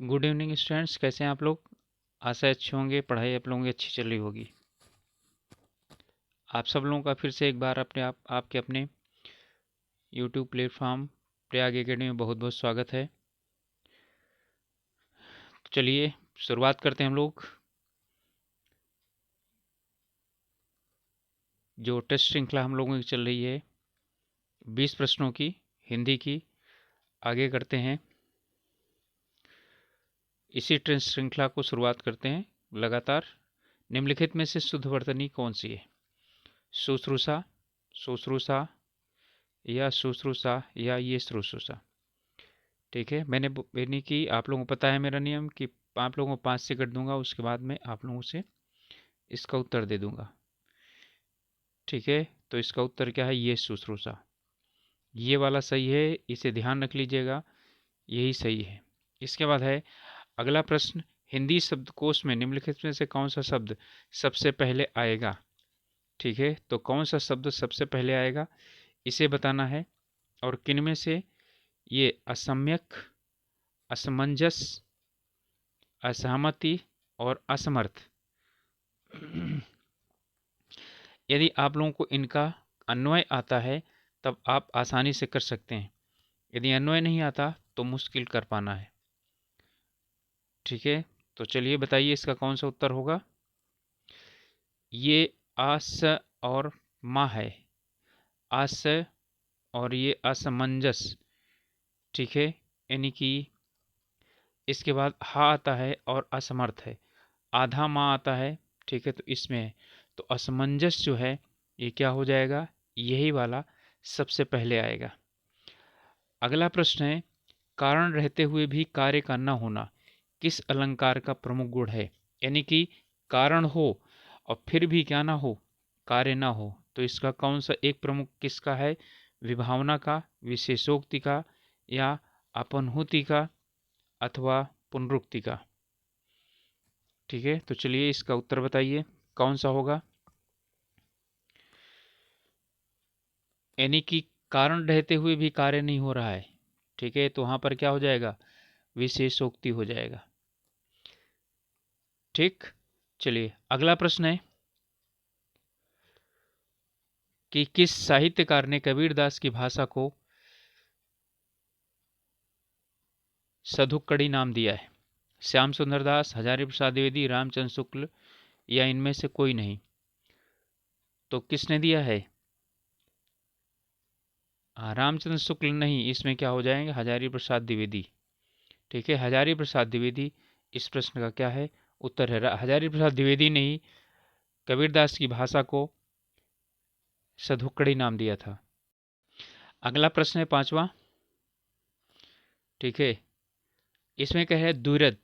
Good evening students, कैसे हैं आप लोग। आशा अच्छे होंगे, पढ़ाई आप लोगों की अच्छी चल रही होगी। आप सब लोगों का फिर से एक बार आपके अपने यूट्यूब प्लेटफॉर्म प्रयाग एकेडमी में बहुत बहुत स्वागत है। तो चलिए शुरुआत करते हैं हम लोग। जो टेस्ट श्रृंखला हम लोगों की चल रही है 20 प्रश्नों की हिंदी की, आगे करते हैं। इसी टेस्ट श्रृंखला को शुरुआत करते हैं लगातार। निम्नलिखित में से शुद्ध वर्तनी कौन सी है? शुश्रूषा, शुश्रूषा या शुश्रूषा या ये शुश्रूषा। ठीक है, मैंने की आप लोगों को पता है मेरा नियम कि आप लोगों को 5 सेकंड दूंगा, उसके बाद में आप लोगों से इसका उत्तर दे दूंगा। ठीक है, तो इसका उत्तर क्या है? ये शुश्रूषा, ये वाला सही है, इसे ध्यान रख लीजिएगा, यही सही है। इसके बाद है अगला प्रश्न, हिंदी शब्दकोश में निम्नलिखित में से कौन सा शब्द सबसे पहले आएगा? ठीक है, तो कौन सा शब्द सबसे पहले आएगा इसे बताना है। और किन में से ये असम्यक, असमंजस, असहमति और असमर्थ, यदि आप लोगों को इनका अन्वय आता है तब आप आसानी से कर सकते हैं। यदि अन्वय नहीं आता तो मुश्किल कर पाना है। ठीक है, तो चलिए बताइए इसका कौन सा उत्तर होगा। ये आस और मा है, आस और ये असमंजस। ठीक है, यानी कि इसके बाद हा आता है और असमर्थ है, आधा माँ आता है। ठीक है, तो इसमें है, तो असमंजस जो है ये क्या हो जाएगा? यही वाला सबसे पहले आएगा। अगला प्रश्न है, कारण रहते हुए भी कार्य का न होना किस अलंकार का प्रमुख गुण है? यानी कि कारण हो और फिर भी क्या ना हो, कार्य ना हो, तो इसका कौन सा एक प्रमुख किसका है? विभावना का, विशेषोक्ति का, या अपनहुति का, अथवा पुनरुक्ति का। ठीक है, तो चलिए इसका उत्तर बताइए कौन सा होगा। यानी कि कारण रहते हुए भी कार्य नहीं हो रहा है। ठीक है, तो वहां पर क्या हो जाएगा? विशेषोक्ति हो जाएगा। ठीक, चलिए अगला प्रश्न है कि किस साहित्यकार ने कबीरदास की भाषा को सधुक्कड़ी नाम दिया है? श्याम सुंदर दास, हजारी प्रसाद द्विवेदी, रामचंद्र शुक्ल, या इनमें से कोई नहीं? तो किसने दिया है? रामचंद्र शुक्ल नहीं, इसमें क्या हो जाएंगे? हजारी प्रसाद द्विवेदी। ठीक है, हजारी प्रसाद द्विवेदी इस प्रश्न का क्या है? उत्तर है। हजारी प्रसाद द्विवेदी ने ही कबीरदास की भाषा को सधुक्कड़ी नाम दिया था। अगला प्रश्न है 5वां। ठीक है, इसमें क्या है? द्विरद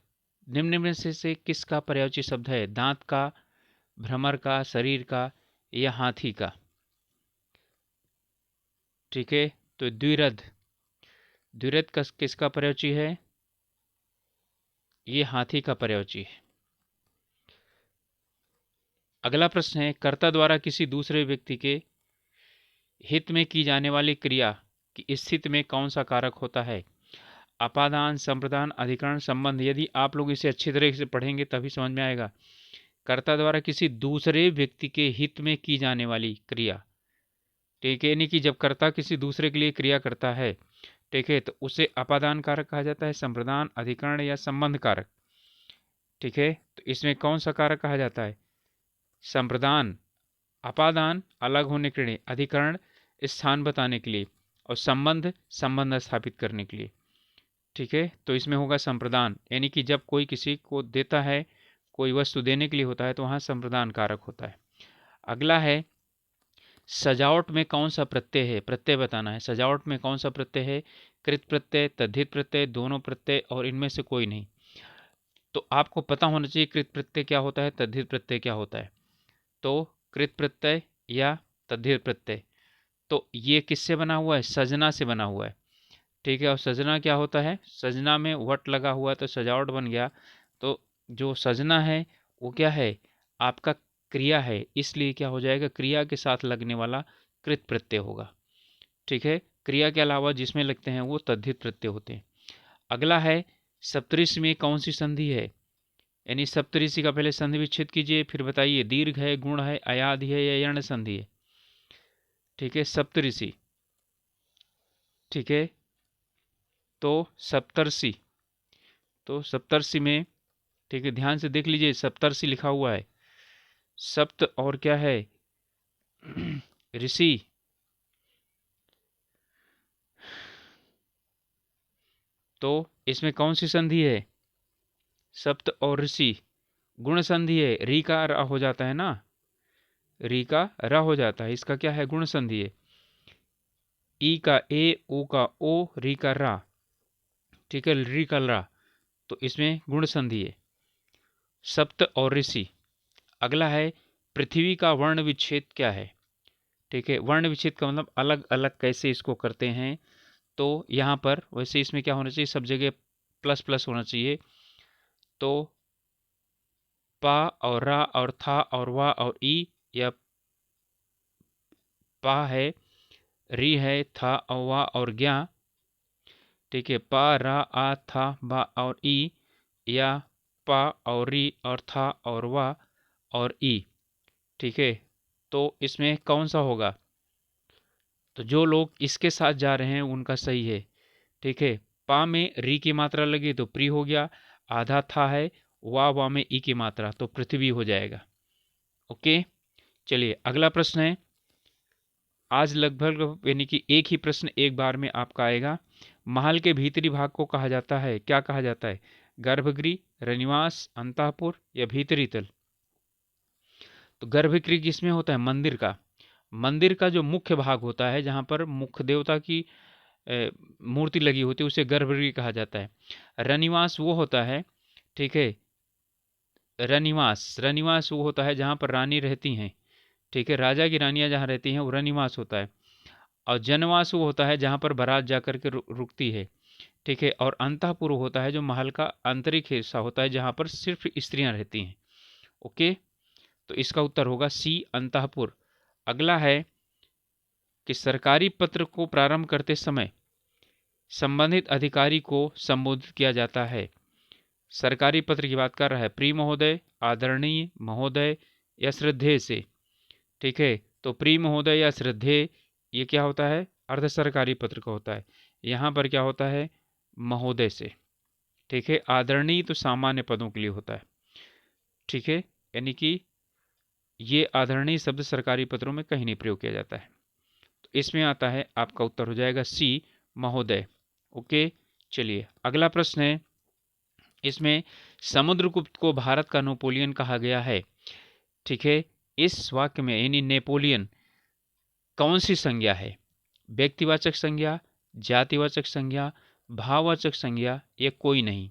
निम्न में से किसका पर्यायवाची शब्द है? दांत का, भ्रमर का, शरीर का, या हाथी का? ठीक है, तो द्विरद, द्विरद का किसका पर्यायवाची है? ये हाथी का पर्यायवाची है। अगला प्रश्न है, कर्ता द्वारा किसी दूसरे व्यक्ति के हित में की जाने वाली क्रिया की स्थिति में कौन सा कारक होता है? अपादान, संप्रदान, अधिकरण, संबंध। यदि आप लोग इसे अच्छी तरह से पढ़ेंगे तभी समझ में आएगा। कर्ता द्वारा किसी दूसरे व्यक्ति के हित में की जाने वाली क्रिया। ठीक है, यानी कि जब कर्ता किसी दूसरे के लिए क्रिया करता है, ठीक है, तो उसे अपादान कारक कहा जाता है, संप्रदान, अधिकरण या संबंध कारक। ठीक है, तो इसमें कौन सा कारक कहा जाता है? संप्रदान, अपादान अलग होने के लिए, अधिकरण स्थान बताने के लिए, और संबंध संबंध स्थापित करने के लिए। ठीक है, तो इसमें होगा संप्रदान, यानी कि जब कोई किसी को देता है, कोई वस्तु देने के लिए होता है, तो वहां संप्रदान कारक होता है। अगला है, सजावट में कौन सा प्रत्यय है? प्रत्यय बताना है। सजावट में कौन सा प्रत्यय है? कृत प्रत्यय, तद्धित प्रत्यय, दोनों प्रत्यय, और इनमें से कोई नहीं। तो आपको पता होना चाहिए कृत प्रत्यय क्या होता है, तद्धित प्रत्यय क्या होता है। तो कृत प्रत्यय या तद्धित प्रत्यय, तो ये किससे बना हुआ है? सजना से बना हुआ है। ठीक है, और सजना क्या होता है? सजना में वट लगा हुआ है तो सजावट बन गया। तो जो सजना है वो क्या है? आपका क्रिया है, इसलिए क्या हो जाएगा? क्रिया के साथ लगने वाला कृत प्रत्यय होगा। ठीक है, क्रिया के अलावा जिसमें लगते हैं वो तद्धित प्रत्यय होते हैं। अगला है, सप्तऋषि में कौन सी संधि है? यानी सप्तऋषि का पहले संधि विच्छेद कीजिए, फिर बताइए दीर्घ है, गुण है, अयाधि है या यर्ण संधि है। ठीक है, सप्तऋषि। ठीक है, तो सप्तर्षि, तो सप्तर्षि में, ठीक है ध्यान से देख लीजिए, सप्तर्षि लिखा हुआ है। सप्त और क्या है? ऋषि। तो इसमें कौन सी संधि है? सप्त और ऋषि। गुण संधि है, री का र हो जाता है ना, री का र हो जाता है, इसका क्या है? गुण संधि है। ई का ए, ओ का ओ, री का रा। ठीक है, री का रा, तो इसमें गुण संधि है। सप्त और ऋषि। अगला है पृथ्वी का वर्ण विच्छेद क्या है? ठीक है, वर्ण विच्छेद का मतलब अलग अलग कैसे इसको करते हैं। तो यहाँ पर वैसे इसमें क्या होना चाहिए, सब जगह प्लस प्लस होना चाहिए। तो पा और रा और था और वा और ई, या पा है, री है, था और वा और ज्ञा। ठीक है, पा रा आ था बा और ई, या पा और री और था और वा और ई। ठीक है, तो इसमें कौन सा होगा? तो जो लोग इसके साथ जा रहे हैं उनका सही है। ठीक है, पा में री की मात्रा लगी तो प्री हो गया, आधा था है, वा में ई की मात्रा तो पृथ्वी हो जाएगा। ओके, चलिए अगला प्रश्न है। आज लगभग यानी कि एक ही प्रश्न एक बार में आपका आएगा। महल के भीतरी भाग को कहा जाता है, क्या कहा जाता है? गर्भगृह, रनिवास, अंतःपुर या भीतरी तल? तो गर्भगृह किसमें होता है? मंदिर का। मंदिर का जो मुख्य भाग होता है, जहाँ पर मुख्य देवता की मूर्ति लगी होती है, उसे गर्भगृह कहा जाता है। रनिवास वो होता है, ठीक है, रनिवास, रनिवास वो होता है जहाँ पर रानी रहती हैं। ठीक है, राजा की रानियां जहाँ रहती हैं वो रनिवास होता है। और जनवास वो होता है जहाँ पर बारात जाकर के रुकती है। ठीक है, और अंतःपुर होता है जो महल का आंतरिक हिस्सा होता है जहाँ पर सिर्फ स्त्रियां रहती हैं। ओके, तो इसका उत्तर होगा सी, अंतःपुर। अगला है कि सरकारी पत्र को प्रारंभ करते समय संबंधित अधिकारी को संबोधित किया जाता है। सरकारी पत्र की बात कर रहा है, प्रिय महोदय, आदरणीय महोदय या श्रद्धेय से। ठीक है, तो प्रिय महोदय या श्रद्धेय ये क्या होता है? अर्ध सरकारी पत्र का होता है। यहाँ पर क्या होता है? महोदय से। ठीक है, आदरणीय तो सामान्य पदों के लिए होता है। ठीक है, यानी कि ये आदरणीय शब्द सरकारी पत्रों में कहीं नहीं प्रयोग किया जाता है। तो इसमें आता है, आपका उत्तर हो जाएगा सी, महोदय। ओके, चलिए अगला प्रश्न है। इसमें समुद्रगुप्त को भारत का नेपोलियन कहा गया है। ठीक है, इस वाक्य में यानी नेपोलियन कौन सी संज्ञा है? व्यक्तिवाचक संज्ञा, जातिवाचक संज्ञा, भाववाचक संज्ञा, या कोई नहीं?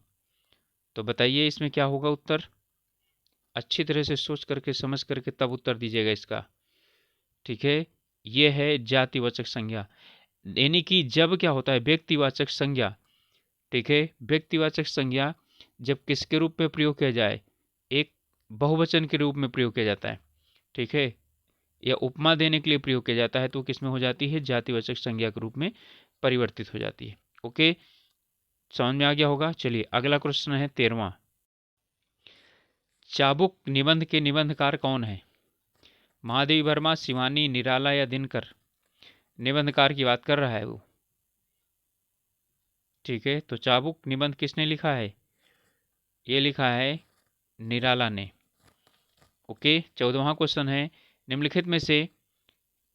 तो बताइए इसमें क्या होगा उत्तर? अच्छी तरह से सोच करके समझ करके तब उत्तर दीजिएगा इसका। ठीक है, यह है जातिवाचक संज्ञा। यानी कि जब क्या होता है? व्यक्तिवाचक संज्ञा। ठीक है, व्यक्तिवाचक संज्ञा जब किसके रूप में प्रयोग किया जाए? एक बहुवचन के रूप में प्रयोग किया जाता है। ठीक है, या उपमा देने के लिए प्रयोग किया जाता है तो किसमें हो जाती है? जातिवाचक संज्ञा के रूप में परिवर्तित हो जाती है। ओके, समझ में आ गया होगा। चलिए अगला क्वेश्चन है 13वां। चाबुक निबंध के निबंधकार कौन है? महादेवी वर्मा, शिवानी, निराला या दिनकर? निबंधकार की बात कर रहा है वो। ठीक है, तो चाबुक निबंध किसने लिखा है? ये लिखा है निराला ने। ओके, 14वां क्वेश्चन है। निम्नलिखित में से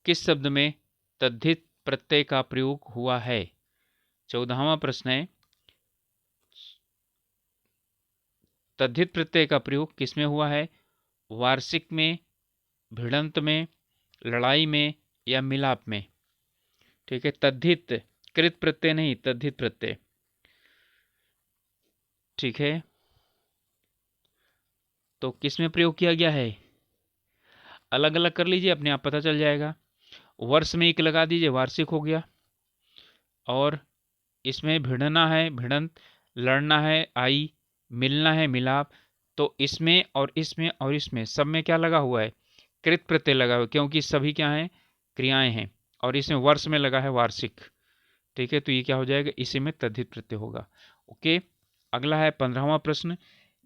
किस शब्द में तद्धित प्रत्यय का प्रयोग हुआ है? 14वां प्रश्न है, तद्धित प्रत्यय का प्रयोग किसमें हुआ है? वार्षिक में, भिड़ंत में, लड़ाई में या मिलाप में? ठीक है, तद्धित, कृत प्रत्यय नहीं, तद्धित प्रत्यय। ठीक है, तो किसमें प्रयोग किया गया है? अलग अलग कर लीजिए, अपने आप पता चल जाएगा। वर्ष में एक लगा दीजिए, वार्षिक हो गया। और इसमें भिड़ना है भिड़ंत, लड़ना है आई, मिलना है मिलाप। तो इसमें और इसमें और इसमें सब में क्या लगा हुआ है? कृत प्रत्यय लगा हुआ है, क्योंकि सभी क्या हैं? क्रियाएं हैं। और इसमें वर्ष में लगा है वार्षिक। ठीक है, तो ये क्या हो जाएगा? इसी में तद्धित प्रत्यय होगा। ओके, अगला है 15वां प्रश्न,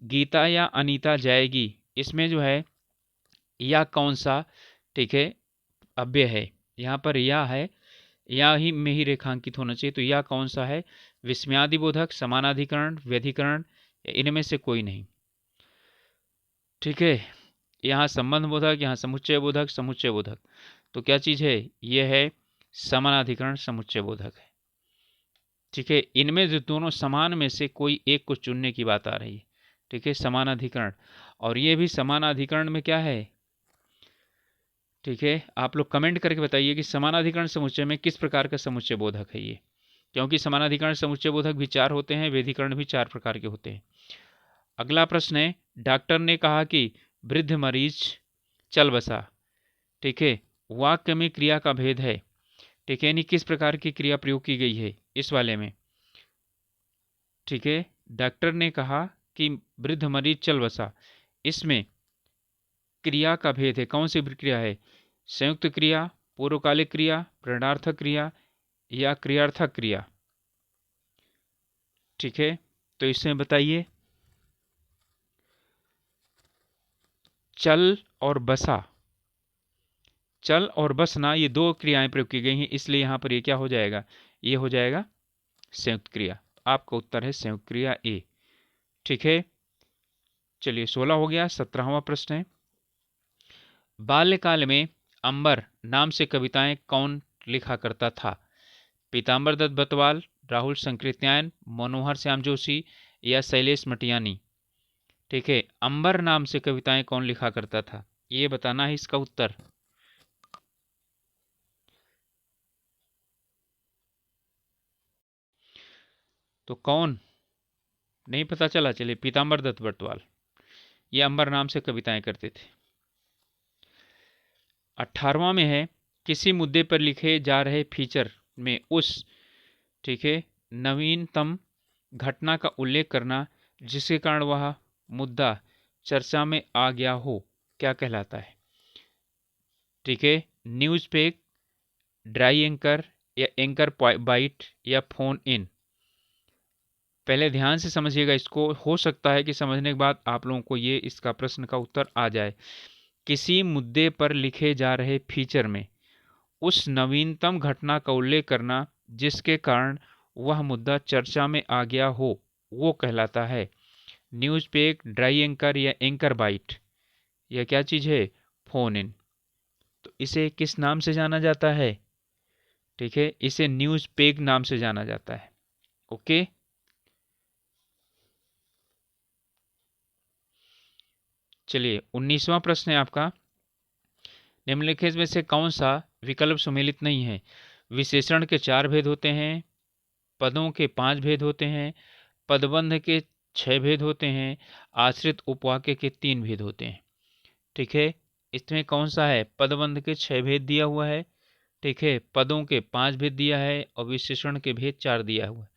गीता या अनीता जाएगी, इसमें जो है या कौन सा, ठीक है, अव्यय है। यहाँ पर या है, या ही में ही रेखांकित होना चाहिए, तो या कौन सा है, विस्मयादिबोधक, समानाधिकरण, व्यधिकरण, इनमें से कोई नहीं। ठीक है, यहाँ संबंध बोधक, यहाँ समुच्चय बोधक, समुच्चय बोधक, तो क्या चीज है, ये है समानाधिकरण समुच्चय बोधक है। ठीक है, इनमें जो दोनों समान में से कोई एक को चुनने की बात आ रही है। ठीक है, समानाधिकरण, और ये भी समानाधिकरण में क्या है, ठीक है, आप लोग कमेंट करके बताइए कि समानाधिकरण समुच्चय में किस प्रकार का समुच्चय बोधक है ये, क्योंकि समानाधिकरण समुच्चय बोधक भी 4 होते हैं, व्यधिकरण भी 4 प्रकार के होते हैं। अगला प्रश्न है, डॉक्टर ने कहा कि वृद्ध मरीज चल बसा। ठीक है, वाक्य में क्रिया का भेद है। ठीक है, यानी किस प्रकार की क्रिया प्रयोग की गई है इस वाले में। ठीक है, डॉक्टर ने कहा कि वृद्ध मरीज चल बसा, इसमें क्रिया का भेद है। कौन सी क्रिया है, संयुक्त क्रिया, पूर्वकालिक क्रिया, प्रणयार्थक क्रिया या क्रियार्थक क्रिया। ठीक है, तो इसमें बताइए, चल और बसा, चल और बसना ये 2 क्रियाएं प्रयोग की गई हैं, इसलिए यहां पर ये क्या हो जाएगा, ये हो जाएगा संयुक्त क्रिया। आपका उत्तर है संयुक्त क्रिया ए। ठीक है, चलिए 16 हो गया। 17वां प्रश्न है, बाल्यकाल में अंबर नाम से कविताएं कौन लिखा करता था। पीताम्बर दत्त बतवाल, राहुल संकृत्यायन, मनोहर श्याम जोशी या शैलेश मटियानी। ठीक है, अंबर नाम से कविताएं कौन लिखा करता था, ये बताना है इसका उत्तर। तो कौन, नहीं पता चला, चलिए पीताम्बर दत्त बतवाल, ये अंबर नाम से कविताएं करते थे। 18वां में है, किसी मुद्दे पर लिखे जा रहे फीचर में उस, ठीक है, नवीनतम घटना का उल्लेख करना जिसके कारण वह मुद्दा चर्चा में आ गया हो, क्या कहलाता है। ठीक है, न्यूज पेक, ड्राई एंकर या एंकर बाइट या फोन इन। पहले ध्यान से समझिएगा इसको, हो सकता है कि समझने के बाद आप लोगों को ये इसका प्रश्न का उत्तर आ जाए। किसी मुद्दे पर लिखे जा रहे फीचर में उस नवीनतम घटना का उल्लेख करना जिसके कारण वह मुद्दा चर्चा में आ गया हो, वो कहलाता है न्यूज पेक, ड्राई एंकर या एंकर बाइट। यह क्या चीज है, फोन इन। तो इसे किस नाम से जाना जाता है, ठीक है, इसे न्यूज पेक नाम से जाना जाता है। ओके, चलिए 19वां प्रश्न है आपका, निम्नलिखित में से कौन सा विकल्प सुमेलित नहीं है। विशेषण के 4 भेद होते हैं, पदों के 5 भेद होते हैं, पदबंध के 6 भेद होते हैं, आश्रित उपवाक्य के 3 भेद होते हैं। ठीक है, इसमें कौन सा है, पदबंध के 6 भेद दिया हुआ है, ठीक है, पदों के 5 भेद दिया है और विशेषण के भेद 4 दिया हुआ है।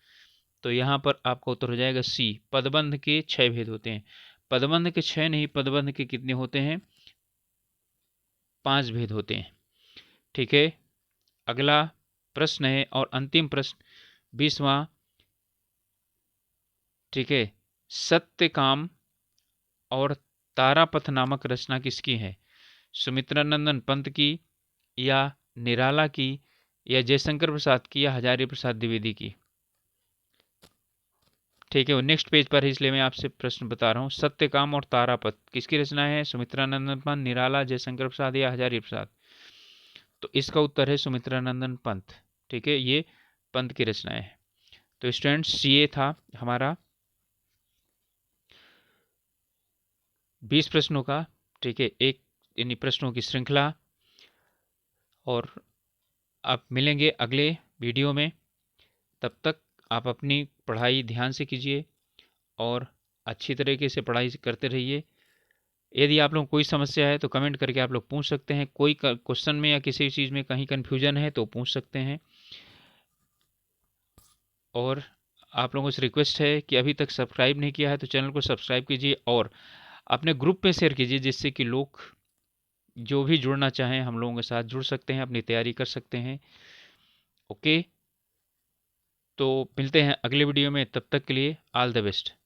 तो यहाँ पर आपका उत्तर हो जाएगा सी, पदबंध के 6 भेद होते हैं। पदबंध के 6 नहीं, पदबंध के कितने होते हैं, 5 भेद होते हैं। ठीक है, अगला प्रश्न है और अंतिम प्रश्न 20वां। ठीक है, सत्यकाम और तारापथ नामक रचना किसकी है, सुमित्रानंदन पंत की या निराला की या जयशंकर प्रसाद की या हजारी प्रसाद द्विवेदी की। ठीक है, वो नेक्स्ट पेज पर है इसलिए मैं आपसे प्रश्न बता रहा हूँ। सत्यकाम और तारापथ किसकी रचना है, सुमित्रानंदन पंत, निराला, जयशंकर प्रसाद या हजारी प्रसाद। तो इसका उत्तर है सुमित्रानंदन पंत। ठीक है, ये पंत की रचनाएं हैं। तो स्टूडेंट्स ये था हमारा 20 प्रश्नों का, ठीक है, एक यानी प्रश्नों की श्रृंखला। और आप मिलेंगे अगले वीडियो में, तब तक आप अपनी पढ़ाई ध्यान से कीजिए और अच्छी तरीके से पढ़ाई करते रहिए। यदि आप लोगों को कोई समस्या है तो कमेंट करके आप लोग पूछ सकते हैं, कोई क्वेश्चन में या किसी चीज़ में कहीं कन्फ्यूजन है तो पूछ सकते हैं। और आप लोगों से रिक्वेस्ट है कि अभी तक सब्सक्राइब नहीं किया है तो चैनल को सब्सक्राइब कीजिए और अपने ग्रुप में शेयर कीजिए, जिससे कि लोग जो भी जुड़ना चाहें हम लोगों के साथ जुड़ सकते हैं, अपनी तैयारी कर सकते हैं। ओके, तो मिलते हैं अगले वीडियो में, तब तक के लिए ऑल द बेस्ट।